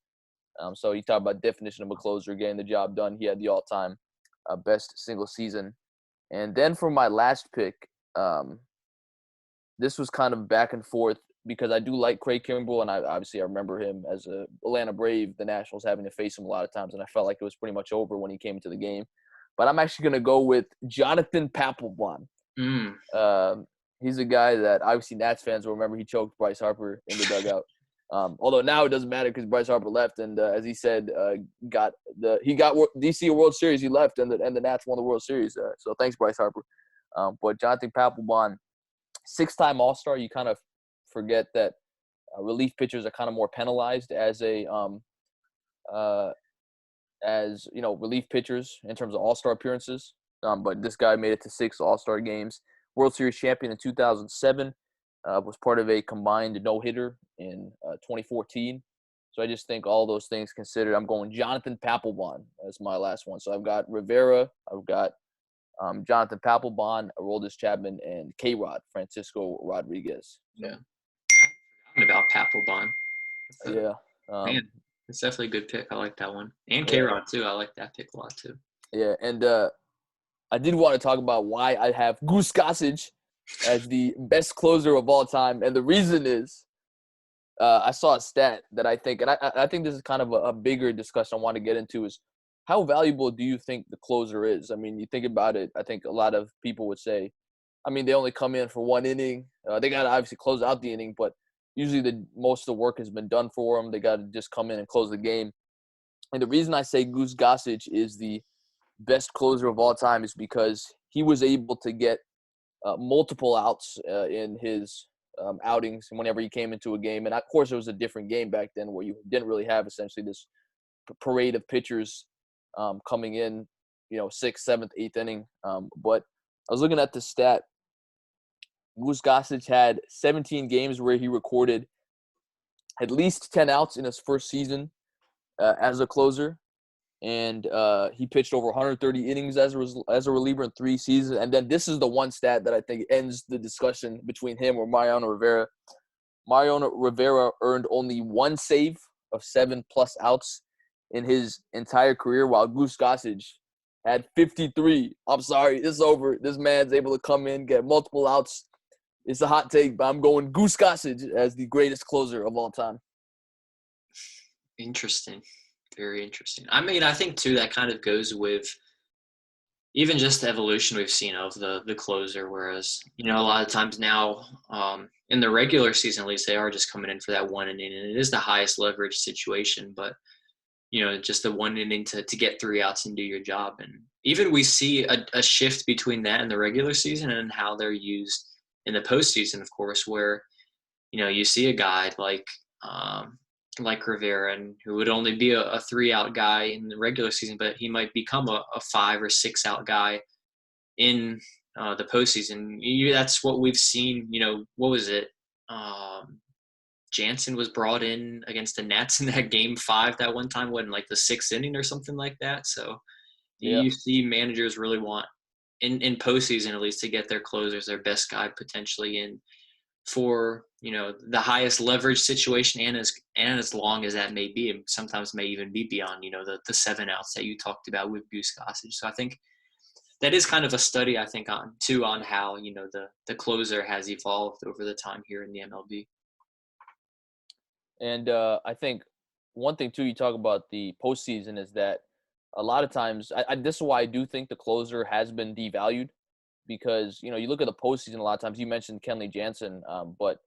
So you talk about definition of a closer, getting the job done. He had the all-time best single season. And then for my last pick, this was kind of back and forth because I do like Craig Kimbrell, and I remember him as a Atlanta Brave, the Nationals having to face him a lot of times, and I felt like it was pretty much over when he came into the game. But I'm actually going to go with Jonathan Papelbon. He's a guy that obviously Nats fans will remember. He choked Bryce Harper in the dugout. Although now it doesn't matter because Bryce Harper left, and as he said, got DC a World Series. He left, and the Nats won the World Series. So thanks, Bryce Harper. But Jonathan Papelbon, 6-time All-Star. You kind of forget that relief pitchers are kind of more penalized as relief pitchers in terms of All-Star appearances. But this guy made it to 6 All-Star games. World Series champion in 2007. Was part of a combined no-hitter in 2014. So I just think all those things considered, I'm going Jonathan Papelbon as my last one. So I've got Rivera, I've got Jonathan Papelbon, Aroldis Chapman, and K-Rod, Francisco Rodriguez. So, yeah. I forgot about Papelbon. Yeah. Man, it's definitely a good pick. I like that one. And Yeah. K-Rod, too. I like that pick a lot, too. Yeah, and I did want to talk about why I have Goose Gossage as the best closer of all time. And the reason is I saw a stat that I think, and I think this is kind of a bigger discussion I want to get into, is how valuable do you think the closer is? I mean, you think about it, I think a lot of people would say, I mean, they only come in for one inning. They got to obviously close out the inning, but usually most of the work has been done for them. They got to just come in and close the game. And the reason I say Goose Gossage is the best closer of all time is because he was able to get multiple outs in his outings whenever he came into a game. And, of course, it was a different game back then where you didn't really have essentially this parade of pitchers coming in, 6th, 7th, 8th inning. But I was looking at the stat. Goose Gossage had 17 games where he recorded at least 10 outs in his first season as a closer. And he pitched over 130 innings as a reliever in 3 seasons. And then this is the one stat that I think ends the discussion between him or Mariano Rivera. Mariano Rivera earned only 1 save of 7+ outs in his entire career, while Goose Gossage had 53. I'm sorry, it's over. This man's able to come in, get multiple outs. It's a hot take, but I'm going Goose Gossage as the greatest closer of all time. Interesting. Very interesting. I mean, I think, too, that kind of goes with even just the evolution we've seen of the closer, whereas, a lot of times now in the regular season, at least, they are just coming in for that 1 inning, and it is the highest leverage situation, but, just the 1 inning to get 3 outs and do your job. And even we see a shift between that and the regular season and how they're used in the postseason, of course, where, you see a guy like Rivera, and who would only be a 3-out guy in the regular season, but he might become a 5 or 6-out guy in the postseason. That's what we've seen. What was it? Jansen was brought in against the Nats in that Game 5 that one time, in like the 6th inning or something like that. So you see managers really want in postseason, at least, to get their closers, their best guy potentially in for, the highest leverage situation, and as long as that may be, and sometimes may even be beyond, the 7 outs that you talked about with Goose-Gossage. So I think that is kind of a study, I think, on how, the closer has evolved over the time here in the MLB. And I think one thing too, you talk about the postseason, is that a lot of times, this is why I do think the closer has been devalued, because you look at the postseason a lot of times. You mentioned Kenley Jansen, but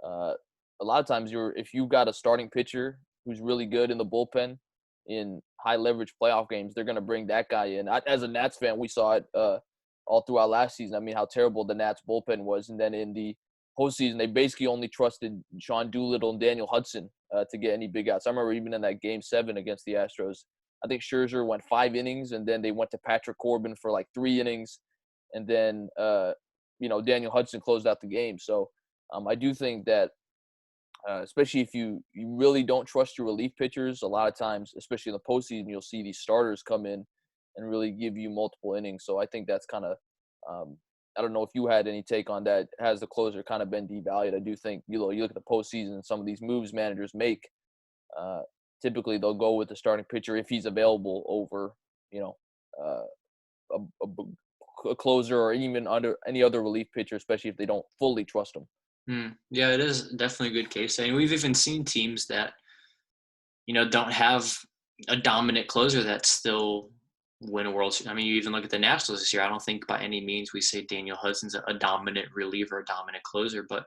a lot of times if you got a starting pitcher who's really good in the bullpen in high leverage playoff games, they're going to bring that guy in. As a Nats fan, we saw it all throughout last season. I mean, how terrible the Nats bullpen was, and then in the postseason, they basically only trusted Sean Doolittle and Daniel Hudson to get any big outs. I remember even in that Game 7 against the Astros, I think Scherzer went 5 innings, and then they went to Patrick Corbin for like 3 innings, and then Daniel Hudson closed out the game. So I do think that, especially if you really don't trust your relief pitchers, a lot of times, especially in the postseason, you'll see these starters come in and really give you multiple innings. So I think that's kind of I don't know if you had any take on that. Has the closer kind of been devalued? I do think, you look at the postseason, some of these moves managers make, typically they'll go with the starting pitcher if he's available over, a closer or even under any other relief pitcher, especially if they don't fully trust him. Yeah, it is definitely a good case. I mean, we've even seen teams that, don't have a dominant closer that still win a World Series. I mean, you even look at the Nationals this year. I don't think by any means we say Daniel Hudson's a dominant reliever, a dominant closer, but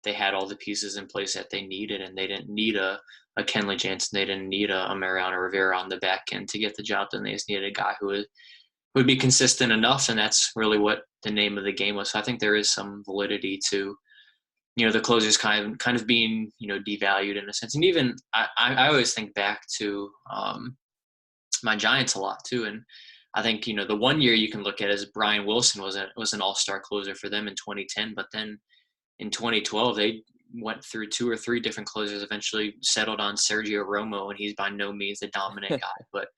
they had all the pieces in place that they needed, and they didn't need a Kenley Jansen. They didn't need a Mariano Rivera on the back end to get the job done. They just needed a guy who would be consistent enough, and that's really what the name of the game was. So I think there is some validity to, the closers kind of being, devalued in a sense. And even I always think back to my Giants a lot too. And I think, the one year you can look at is Brian Wilson was an all-star closer for them in 2010. But then in 2012, they went through 2 or 3 different closers, eventually settled on Sergio Romo, and he's by no means a dominant guy, but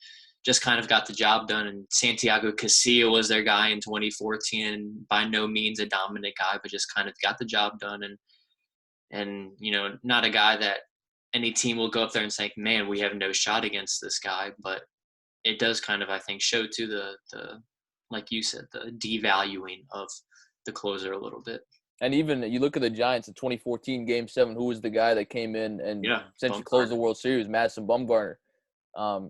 just kind of got the job done. And Santiago Casilla was their guy in 2014, and by no means a dominant guy, but just kind of got the job done. And not a guy that any team will go up there and say, man, we have no shot against this guy. But it does kind of, I think, show to the like you said, the devaluing of the closer a little bit. And even you look at the Giants in 2014 Game 7, who was the guy that came in and essentially closed the World Series? Madison Bumgarner.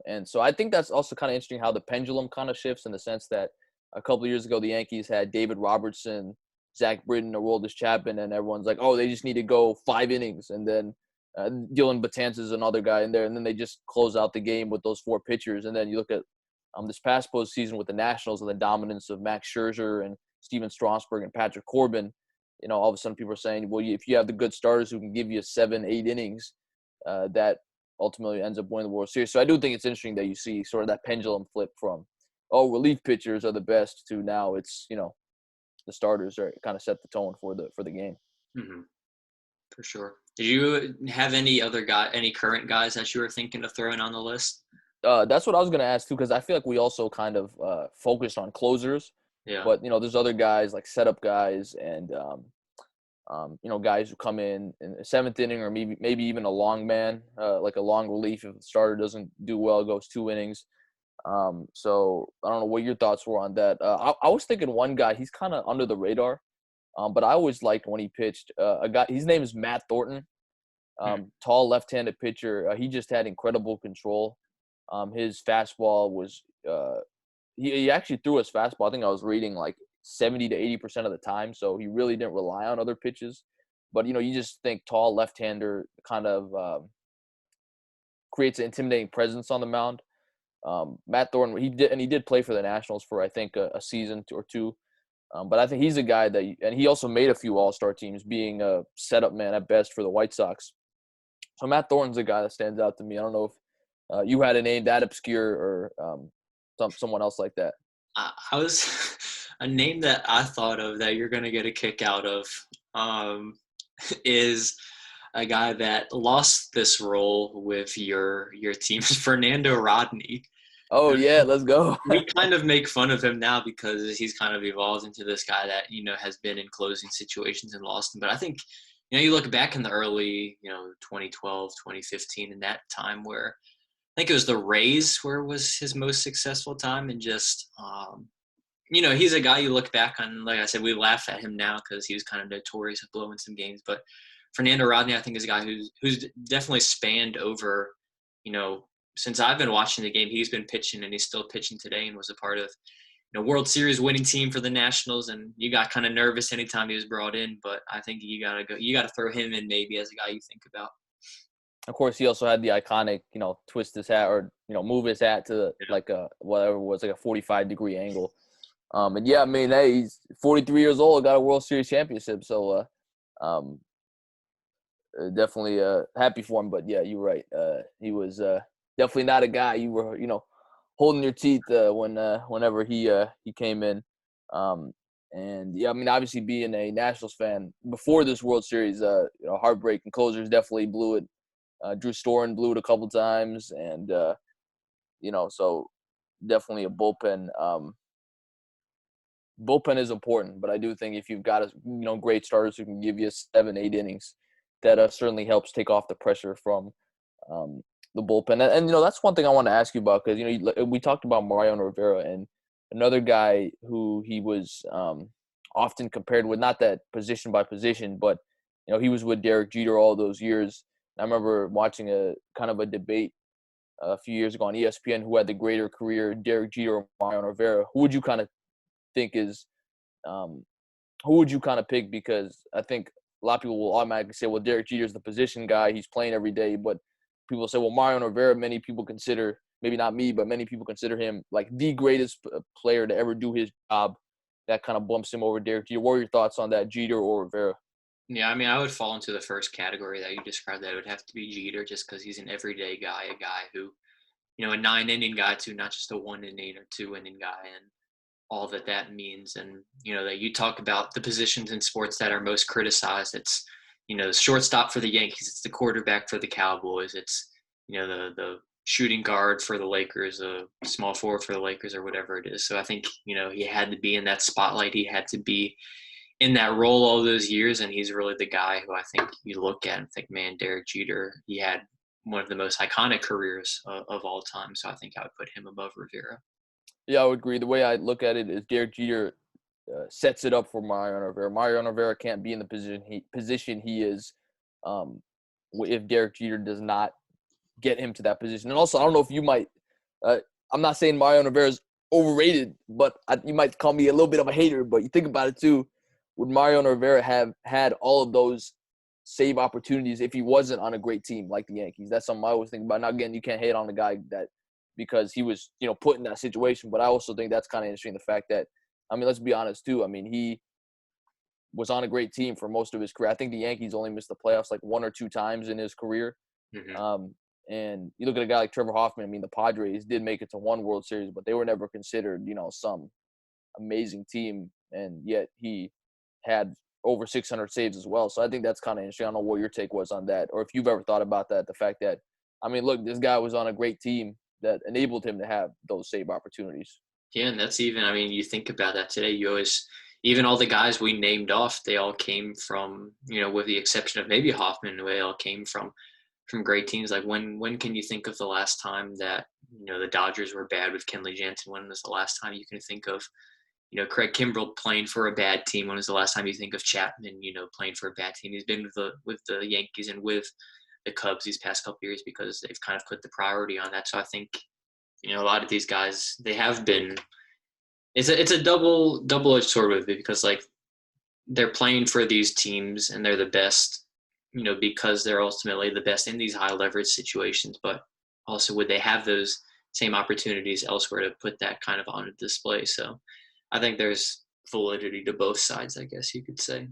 And so I think that's also kind of interesting how the pendulum kind of shifts, in the sense that a couple of years ago the Yankees had David Robertson, Zach Britton, Aroldis Chapman, and everyone's like, oh, they just need to go 5 innings. And then Dylan Betances is another guy in there, and then they just close out the game with those 4 pitchers. And then you look at this past postseason with the Nationals and the dominance of Max Scherzer and Steven Strasburg and Patrick Corbin. All of a sudden people are saying, well, if you have the good starters who can give you 7-8 innings, that ultimately ends up winning the World Series. So I do think it's interesting that you see sort of that pendulum flip from, relief pitchers are the best, to now it's, the starters are kind of set the tone for the game. Mm-hmm. For sure. Did you have any current guys that you were thinking of throwing on the list? That's what I was going to ask too, because I feel like we also kind of focused on closers. Yeah. But there's other guys like setup guys and guys who come in the 7th inning, or maybe even a long man, like a long relief. If the starter doesn't do well, goes 2 innings. So I don't know what your thoughts were on that. I was thinking one guy, he's kind of under the radar, but I always liked when he pitched. A guy, his name is Matt Thornton, tall left-handed pitcher. He just had incredible control. His fastball was he actually threw his fastball, I think I was reading, like 70 to 80% of the time. So he really didn't rely on other pitches. But, you just think tall left-hander kind of creates an intimidating presence on the mound. Matt Thornton, he did play for the Nationals for, I think, a season or 2. But I think he's a guy that – and he also made a few all-star teams, being a setup man at best for the White Sox. So Matt Thornton's a guy that stands out to me. I don't know if you had a name that obscure or someone else like that. I was a name that I thought of that you're going to get a kick out of is a guy that lost this role with your team, Fernando Rodney. Oh, yeah, let's go. We kind of make fun of him now because he's kind of evolved into this guy that, has been in closing situations and lost them. But I think you look back in the early, 2012, 2015, in that time where I think it was the Rays where it was his most successful time, and just he's a guy you look back on. Like I said, we laugh at him now because he was kind of notorious of blowing some games. But Fernando Rodney, I think, is a guy who's definitely spanned over, since I've been watching the game, he's been pitching and he's still pitching today, and was a part of World Series winning team for the Nationals. And you got kind of nervous anytime he was brought in, but I think you gotta throw him in maybe as a guy you think about. Of course, he also had the iconic, twist his hat or move his hat to like a whatever it was, like a 45-degree angle. And yeah, I mean, hey, he's 43 years old, got a World Series championship, so definitely happy for him. But yeah, you're right. He was definitely not a guy you were, holding your teeth whenever he came in. And yeah, I mean, obviously being a Nationals fan before this World Series, heartbreaking closers definitely blew it. Drew Storen blew it a couple times, and so definitely a bullpen. Bullpen is important, but I do think if you've got great starters who can give you 7-8 innings, that certainly helps take off the pressure from the bullpen. And that's one thing I want to ask you about, because we talked about Mariano Rivera, and another guy who he was often compared with, not that position by position, but he was with Derek Jeter all those years. I remember watching a kind of a debate a few years ago on ESPN who had the greater career, Derek Jeter or Mariano Rivera. Who would you kind of think is who would you kind of pick? Because I think a lot of people will automatically say, well, Derek Jeter's the position guy, he's playing every day. But people say, well, Mariano Rivera, many people consider, maybe not me, but many people consider him like the greatest player to ever do his job. That kind of bumps him over Derek Jeter. What are your thoughts on that, Jeter or Rivera? Yeah, I mean, I would fall into the first category that you described. That it would have to be Jeter, just because he's an everyday guy, a guy who, a 9-inning guy too, not just a 1-inning or 2-inning guy, and all that means. And that you talk about the positions in sports that are most criticized. It's the shortstop for the Yankees, it's the quarterback for the Cowboys, it's the shooting guard for the Lakers, a small forward for the Lakers, or whatever it is. So I think he had to be in that spotlight. He had to be in that role all those years, and he's really the guy who I think you look at and think, man, Derek Jeter, he had one of the most iconic careers of all time. So I think I would put him above Rivera. Yeah, I would agree. The way I look at it is Derek Jeter sets it up for Mariano Rivera. Mariano Rivera can't be in the position he is if Derek Jeter does not get him to that position. And also, I don't know if you might I'm not saying Mariano Rivera is overrated, but you might call me a little bit of a hater, but you think about it too. Would Mariano Rivera have had all of those save opportunities if he wasn't on a great team like the Yankees? That's something I always think about. Now, again, you can't hate on the guy that because he was, put in that situation. But I also think that's kind of interesting, the fact that, I mean, let's be honest too. I mean, he was on a great team for most of his career. I think the Yankees only missed the playoffs like 1 or 2 times in his career. Mm-hmm. And you look at a guy like Trevor Hoffman. I mean, the Padres did make it to 1 World Series, but they were never considered, some amazing team. And yet he had over 600 saves as well. So I think that's kind of interesting. I don't know what your take was on that, or if you've ever thought about that, the fact that, I mean, look, this guy was on a great team that enabled him to have those save opportunities. Yeah, and that's even, I mean, you think about that today, you always, even all the guys we named off, they all came from, with the exception of maybe Hoffman, they all came from great teams. Like when can you think of the last time that, the Dodgers were bad with Kenley Jansen? When was the last time you can think of, Craig Kimbrell playing for a bad team? When was the last time you think of Chapman, playing for a bad team? He's been with the Yankees and with the Cubs these past couple years because they've kind of put the priority on that. So I think, a lot of these guys, they have been. It's a double-edged sword with it, because like they're playing for these teams and they're the best, because they're ultimately the best in these high leverage situations. But also, would they have those same opportunities elsewhere to put that kind of on display? So I think there's validity to both sides, I guess you could say.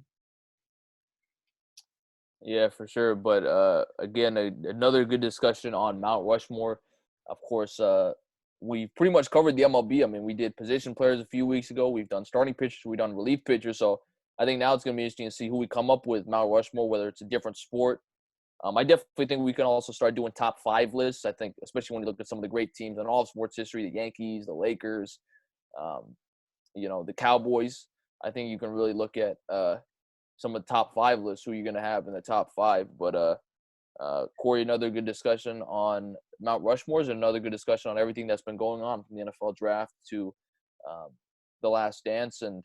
Yeah, for sure. But again, another good discussion on Mount Rushmore. Of course, we pretty much covered the MLB. I mean, we did position players a few weeks ago. We've done starting pitchers. We've done relief pitchers. So I think now it's going to be interesting to see who we come up with Mount Rushmore, whether it's a different sport. I definitely think we can also start doing top 5 lists. I think, especially when you look at some of the great teams in all of sports history, the Yankees, the Lakers, the Cowboys. I think you can really look at some of the top 5 lists, who you're going to have in the top 5. But Corey, another good discussion on Mount Rushmore's, and another good discussion on everything that's been going on from the NFL draft to The Last Dance, and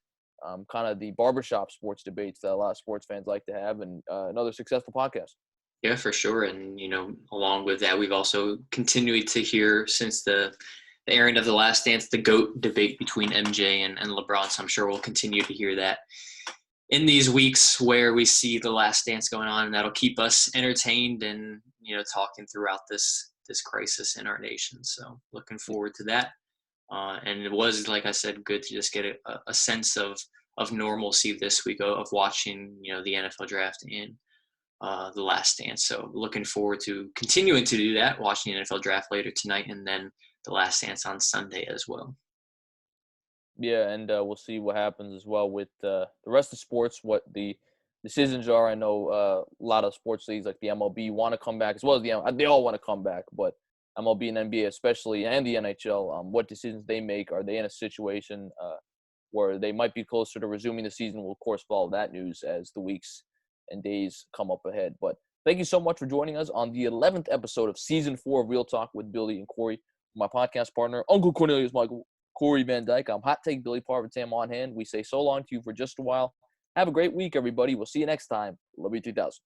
kind of the barbershop sports debates that a lot of sports fans like to have, and another successful podcast. Yeah, for sure. And, along with that, we've also continued to hear since the airing of The Last Dance, the GOAT debate between MJ and LeBron. So I'm sure we'll continue to hear that in these weeks where we see The Last Dance going on, and that'll keep us entertained and, talking throughout this crisis in our nation. So looking forward to that. And it was, like I said, good to just get a sense of normalcy this week of watching, the NFL draft in The Last Dance. So looking forward to continuing to do that, watching the NFL draft later tonight, and then The Last Dance on Sunday as well. Yeah, and we'll see what happens as well with the rest of sports, what the decisions are. I know a lot of sports leagues like the MLB want to come back, as well as they all want to come back, but MLB and NBA especially, and the NHL, what decisions they make. Are they in a situation where they might be closer to resuming the season? We'll, of course, follow that news as the weeks and days come up ahead. But thank you so much for joining us on the 11th episode of Season 4 of Real Talk with Billy and Cory. My podcast partner, Uncle Cornelius Michael, Corey Van Dyke. I'm Hot Take Billy Parvatam on hand. We say so long to you for just a while. Have a great week, everybody. We'll see you next time. Love you 3000.